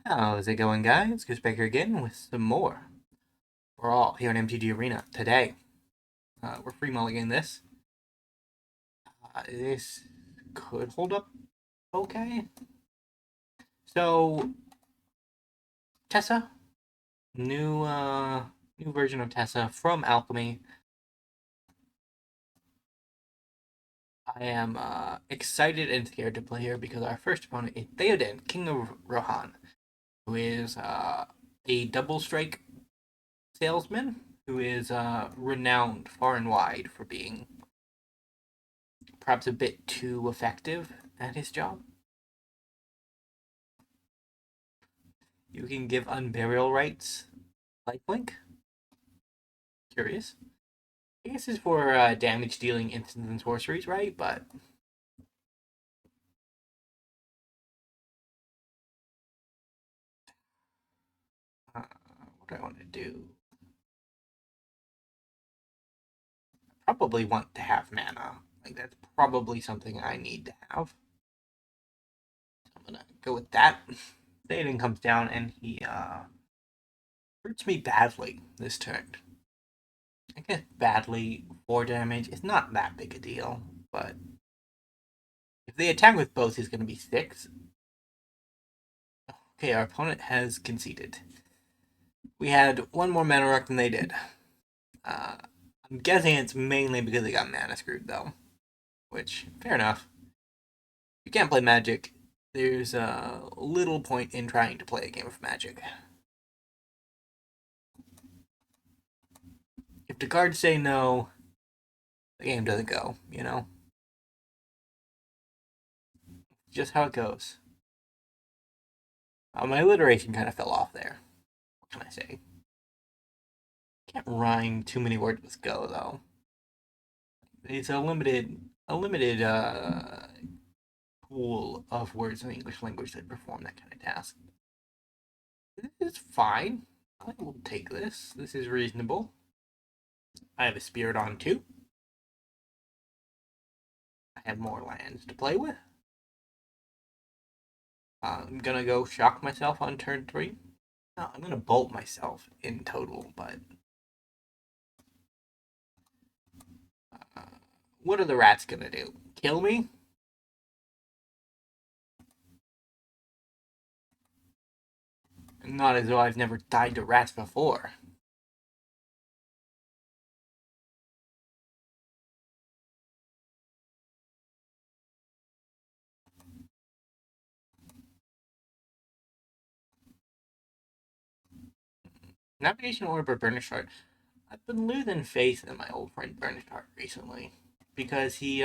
How's it going, guys? Goosebreaker again with some more Brawl here in MTG Arena today. We're free mulliganing this. This could hold up okay. So, Teysa, new version of Teysa from Alchemy. I am excited and scared to play here because our first opponent is Theoden, King of Rohan, who is a double strike salesman who is renowned far and wide for being perhaps a bit too effective at his job. You can give Unburial Rites lifelink. Curious. I guess it's for damage dealing instants and sorceries, right? But what do I want to do? I probably want to have mana. Like, that's probably something I need to have. I'm gonna go with that. Théoden comes down and he hurts me badly this turn. I guess badly 4 damage. It's not that big a deal, but if they attack with both, he's going to be 6. Okay, our opponent has conceded. We had one more mana rock than they did. I'm guessing it's mainly because they got mana screwed, though. Which, fair enough. If you can't play Magic, there's little point in trying to play a game of Magic. If the cards say no, the game doesn't go, you know? Just how it goes. My alliteration kind of fell off there. What can I say? Can't rhyme too many words with go, though. It's a limited pool of words in the English language that perform that kind of task. This is fine. I will take this. This is reasonable. I have a spirit on 2. I have more lands to play with. I'm gonna go shock myself on turn 3. No, I'm gonna bolt myself in total, but what are the rats gonna do? Kill me? Not as though I've never died to rats before. Navigation Orb or Burnished Hart. I've been losing faith in my old friend Burnished Hart recently because he's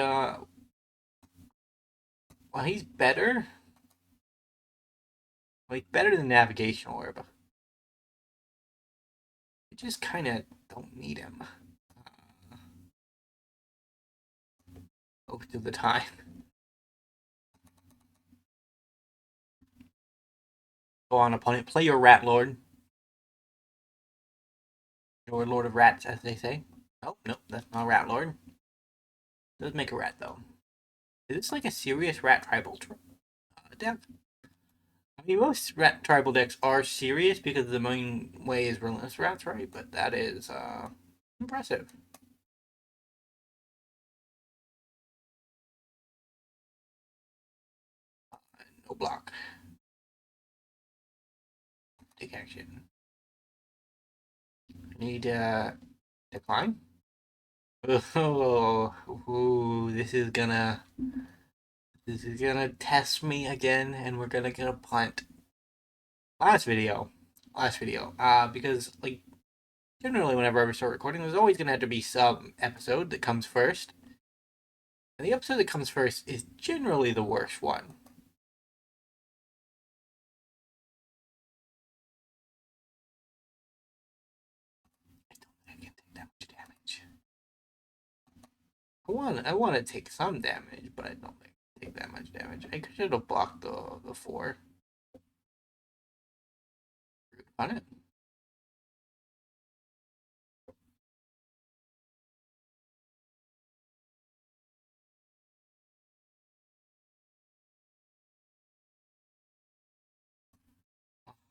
better. Like better than Navigation Orb. I just kind of don't need him most of the time. Go on, opponent. Play your Rat Lord. Your Lord of Rats, as they say. Oh, nope, that's not a Rat Lord. It does make a rat, though. Is this like a serious rat tribal deck? I mean, most rat tribal decks are serious because the main way is relentless rats, right? But that is impressive. No block. Take action. I need decline. Oh, ooh, this is gonna test me again, and we're gonna get a punt. Last video, because like generally whenever I start recording, there's always gonna have to be some episode that comes first, and the episode that comes first is generally the worst one. I don't think I can take that much damage. I want to take some damage, but I don't think I can take that much damage. I should have blocked the 4. On it.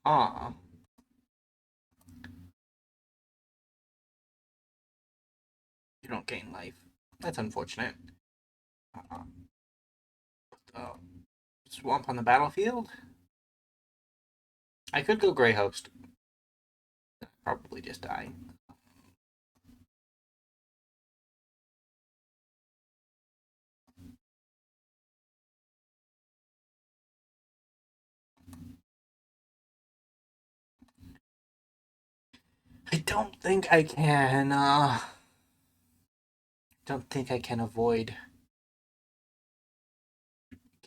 Ah. You don't gain life. That's unfortunate. Uh, uh, Swamp on the battlefield? I could go Grey Host. Probably just die. I don't think I can, don't think I can avoid,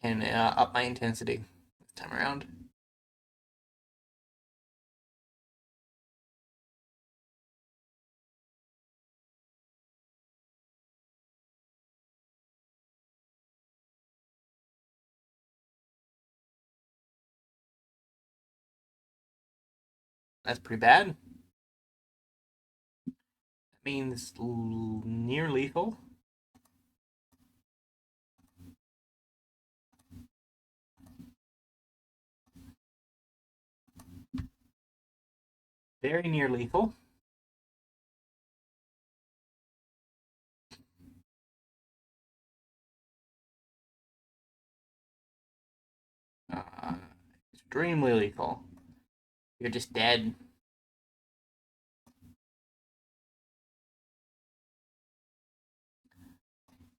can up my intensity this time around. That's pretty bad. That means near lethal. Very near lethal. Uh, Extremely lethal. You're just dead.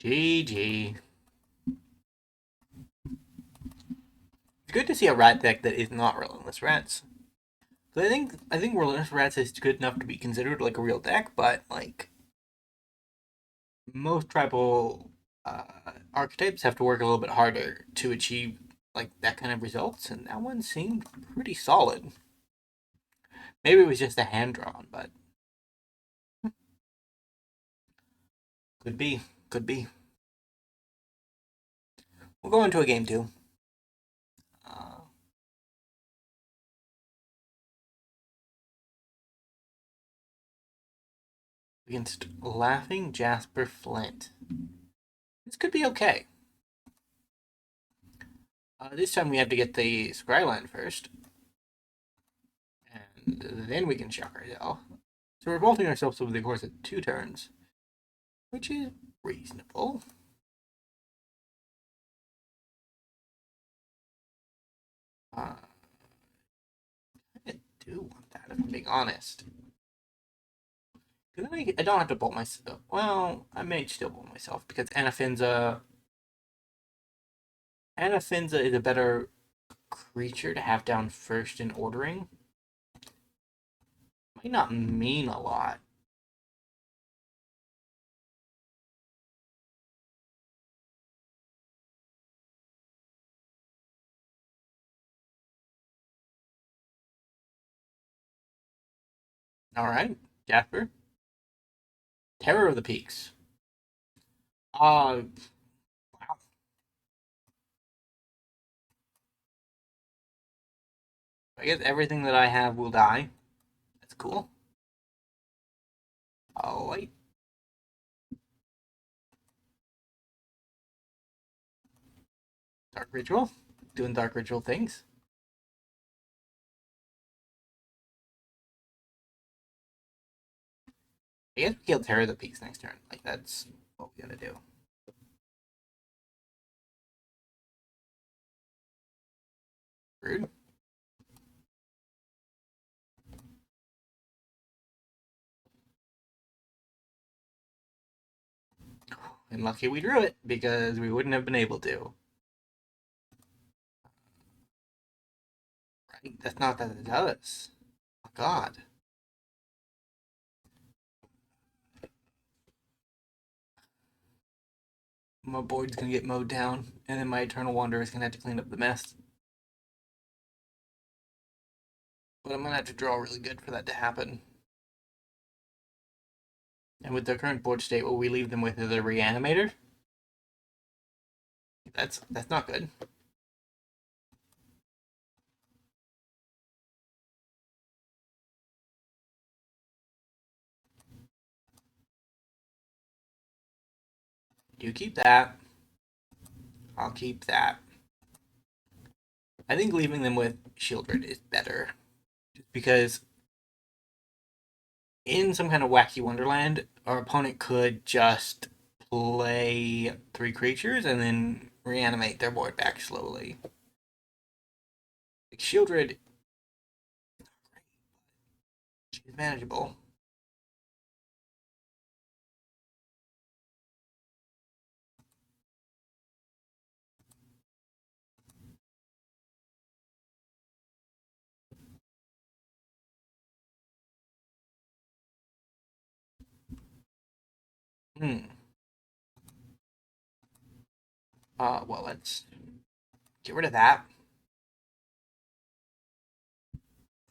GG. It's good to see a rat deck that is not Relentless Rats. I think Relentless Rats is good enough to be considered like a real deck, but like most tribal archetypes have to work a little bit harder to achieve like that kind of results, and that one seemed pretty solid. Maybe it was just a hand drawn, but could be, could be. We'll go into a game two. Uh, Against Laughing Jasper Flint. This could be okay. This time we have to get the Scryland first, and then we can shock ourselves. So we're vaulting ourselves over the course of 2 turns, which is reasonable. I do want that, if I'm being honest. I don't have to bolt myself. Well, I may still bolt myself because Anafenza is a better creature to have down first in ordering. Might not mean a lot. All right, Jasper. Terror of the Peaks. Wow. I guess everything that I have will die. That's cool. Oh wait. Dark Ritual. Doing Dark Ritual things. I guess we kill Terror of the Peaks next turn. Like that's what we gotta do. Rude. And lucky we drew it because we wouldn't have been able to. Right? That's not that it does. Oh God. My board's gonna get mowed down, and then my Eternal Wanderer is gonna have to clean up the mess. But I'm gonna have to draw really good for that to happen. And with their current board state, what we leave them with is a Reanimator. That's not good. You keep that. I'll keep that. I think leaving them with Shieldred is better. because in some kind of wacky wonderland, our opponent could just play 3 creatures and then reanimate their board back slowly. Like Shieldred is manageable. Hmm. Well, let's get rid of that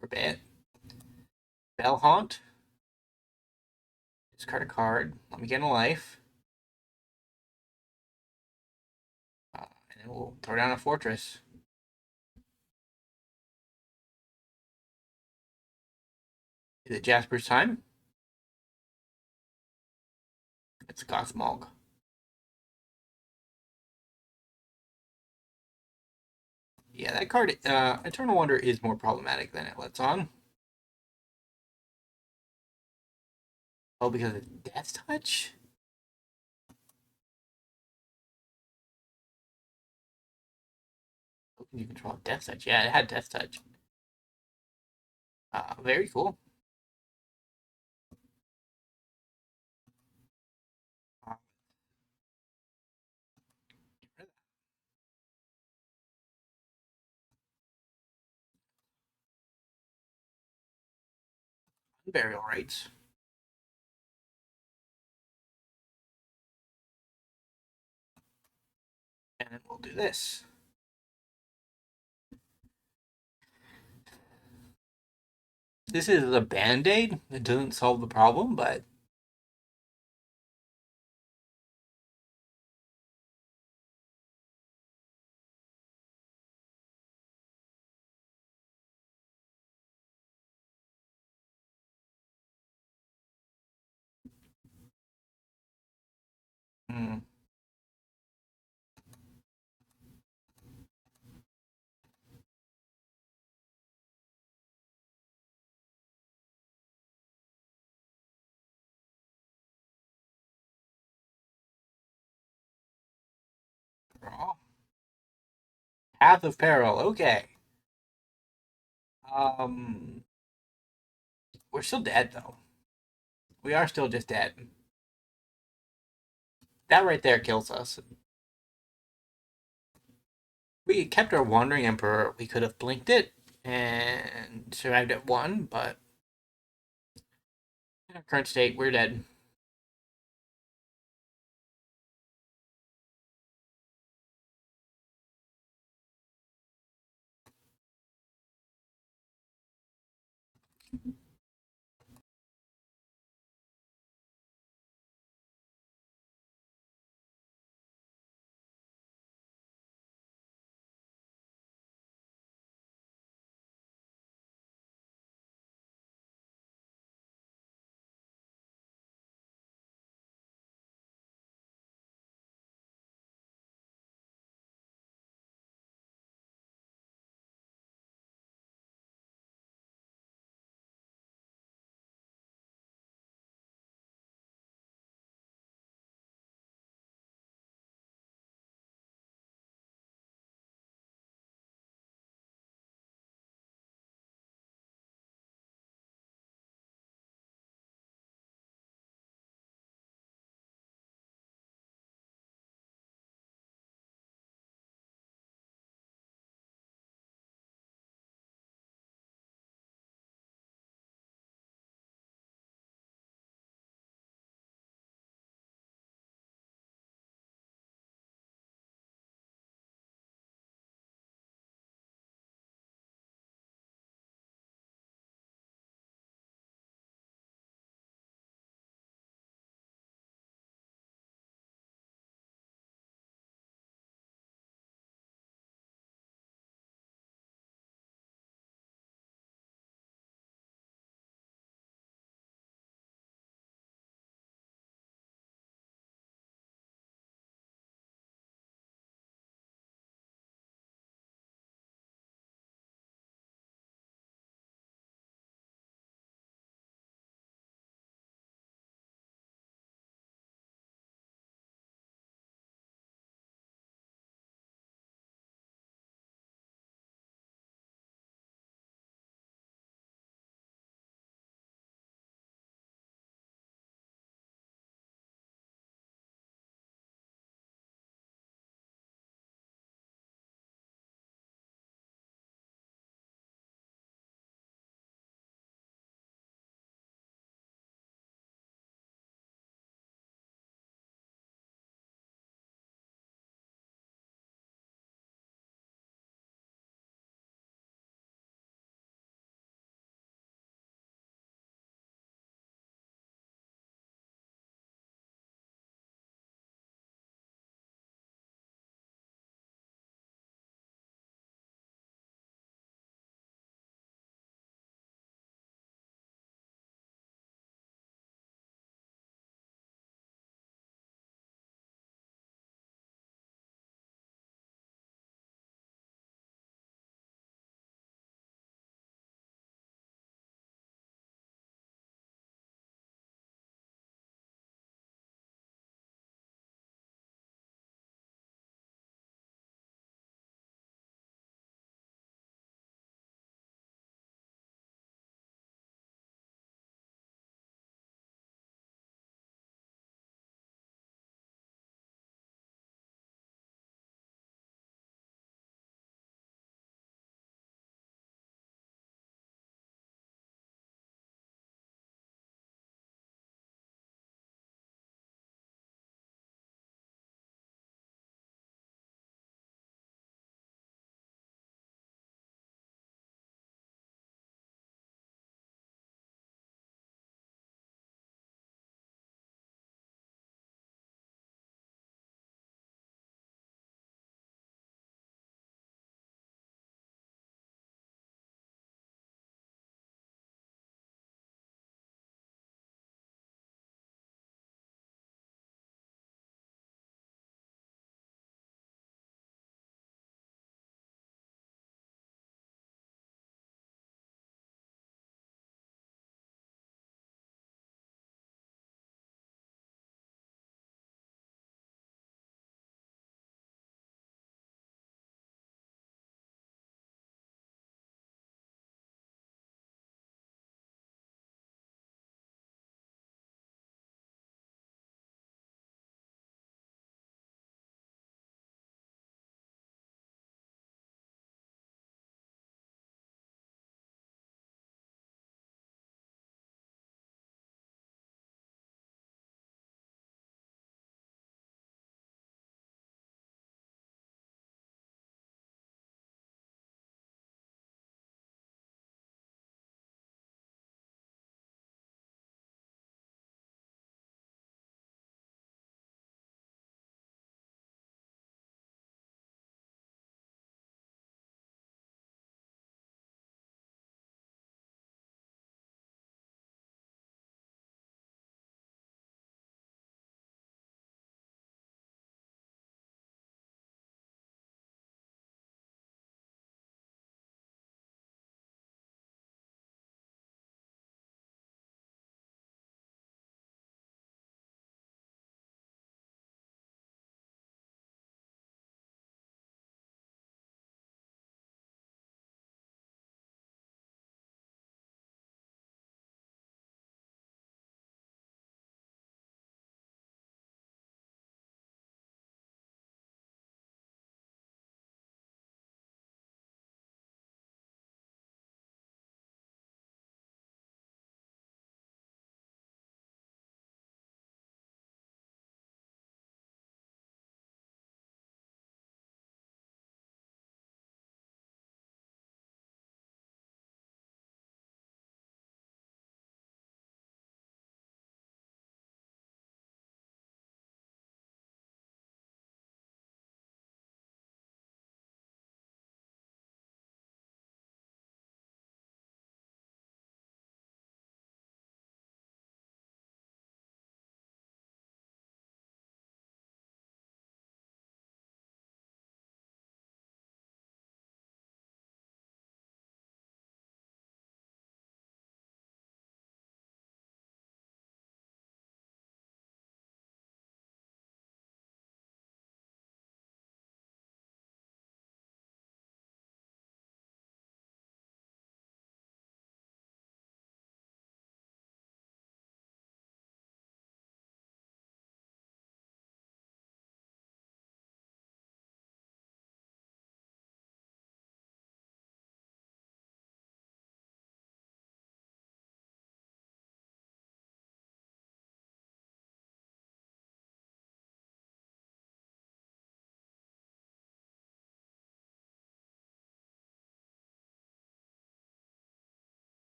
for a bit. Bellhaunt. Discard a card. Let me get a life. And then we'll throw down a fortress. Is it Jasper's time? It's Gothmog. Yeah, that card, Eternal Wonder, is more problematic than it lets on. Oh, because of Death Touch? Oh, you control Death Touch. Yeah, it had Death Touch. Very cool. Uh, Unburial Rites. And then we'll do this. This is a band-aid. It doesn't solve the problem, but hmm. Brawl. Path of Peril. Okay. Um, we're still dead though. We are still just dead. That right there kills us. We kept our Wandering Emperor. We could have blinked it and survived at 1, but in our current state, we're dead.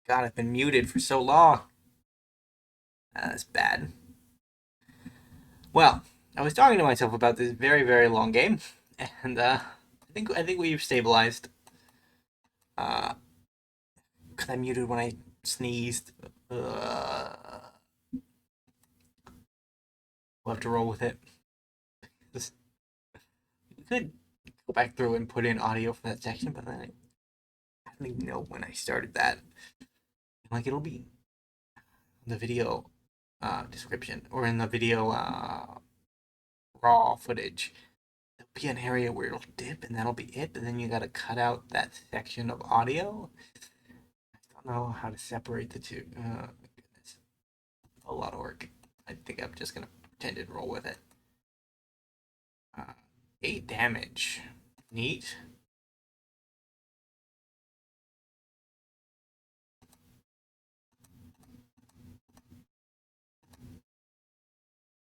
God, I've been muted for so long. That's bad. Well, I was talking to myself about this very, very long game, and I think we've stabilized. Because I muted when I sneezed. We'll have to roll with it. We could go back through and put in audio for that section, but then I don't even know when I started that. Like, it'll be in the video description or in the video raw footage. There'll be an area where it'll dip, and that'll be it. And then you gotta cut out that section of audio. I don't know how to separate the two. Goodness, a lot of work. I think I'm just gonna pretend and roll with it. 8 damage. Neat.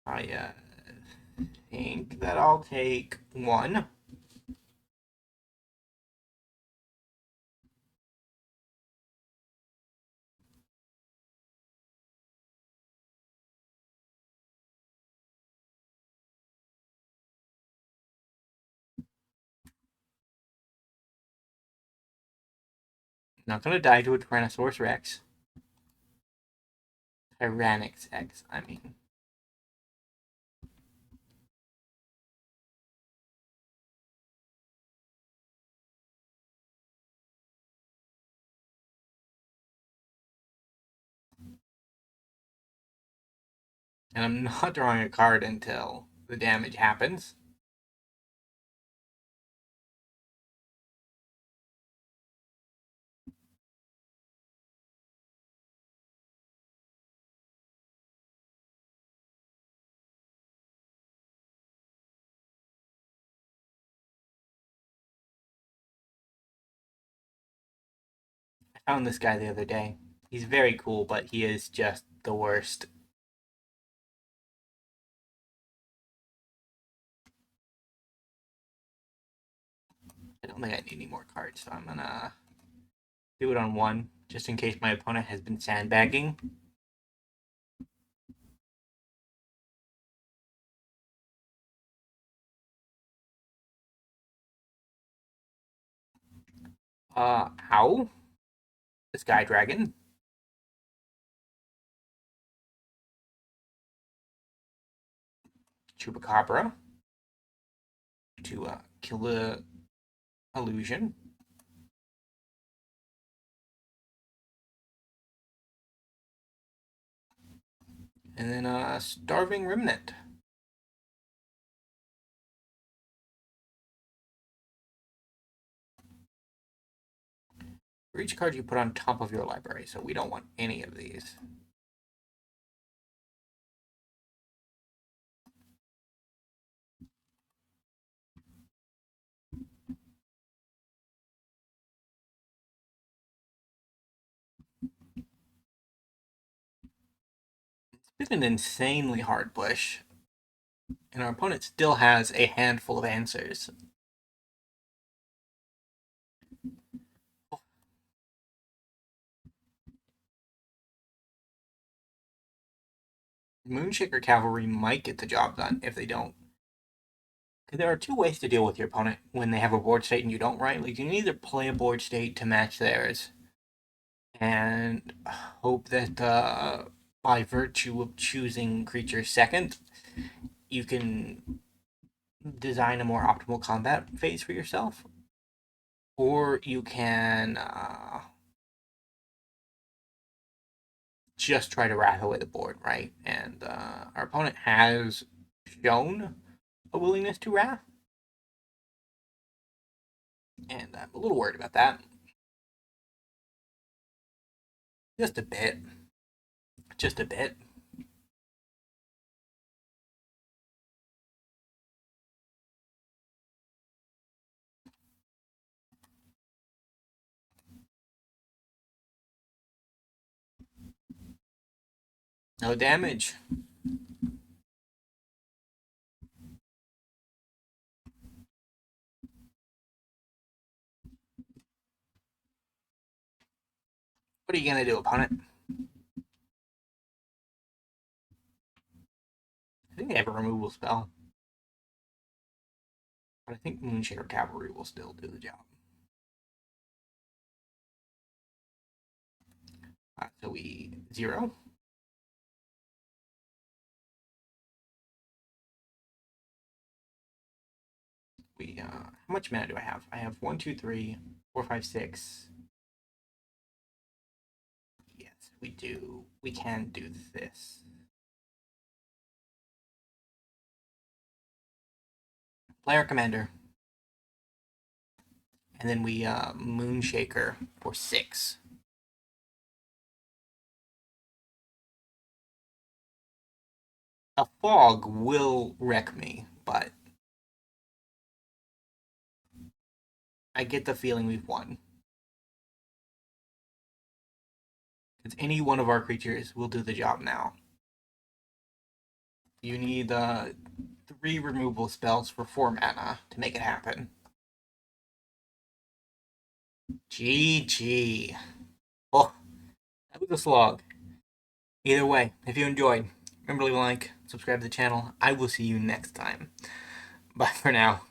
I think that I'll take 1. Not gonna die to a Tyrannosaurus Rex. Tyrannix X, I mean. And I'm not drawing a card until the damage happens. I found this guy the other day. He's very cool, but he is just the worst. I don't think I need any more cards, so I'm gonna do it on 1, just in case my opponent has been sandbagging. How? The Sky Dragon. Chupacabra. To kill the illusion. And then Starving Remnant. For each card you put on top of your library, so we don't want any of these. It's been an insanely hard push, and our opponent still has a handful of answers. Moonshaker Cavalry might get the job done if they don't. Because there are 2 ways to deal with your opponent when they have a board state and you don't, right? Like, you can either play a board state to match theirs and hope that by virtue of choosing creature second, you can design a more optimal combat phase for yourself. Or you can just try to wrath away the board, right? And our opponent has shown a willingness to wrath, and I'm a little worried about that. Just a bit. Just a bit. No damage. What are you gonna do, opponent? I think they have a removal spell. But I think Moonshaker Cavalry will still do the job. So we 0. How much mana do I have? I have 1, 2, 3, 4, 5, 6. Yes, we do. We can do this. Player Commander. And then we Moonshaker for 6. A fog will wreck me, but I get the feeling we've won. Because any one of our creatures will do the job now. You need 3 removal spells for 4 mana to make it happen. GG. Oh, that was a slog. Either way, if you enjoyed, remember to leave a like, subscribe to the channel. I will see you next time. Bye for now.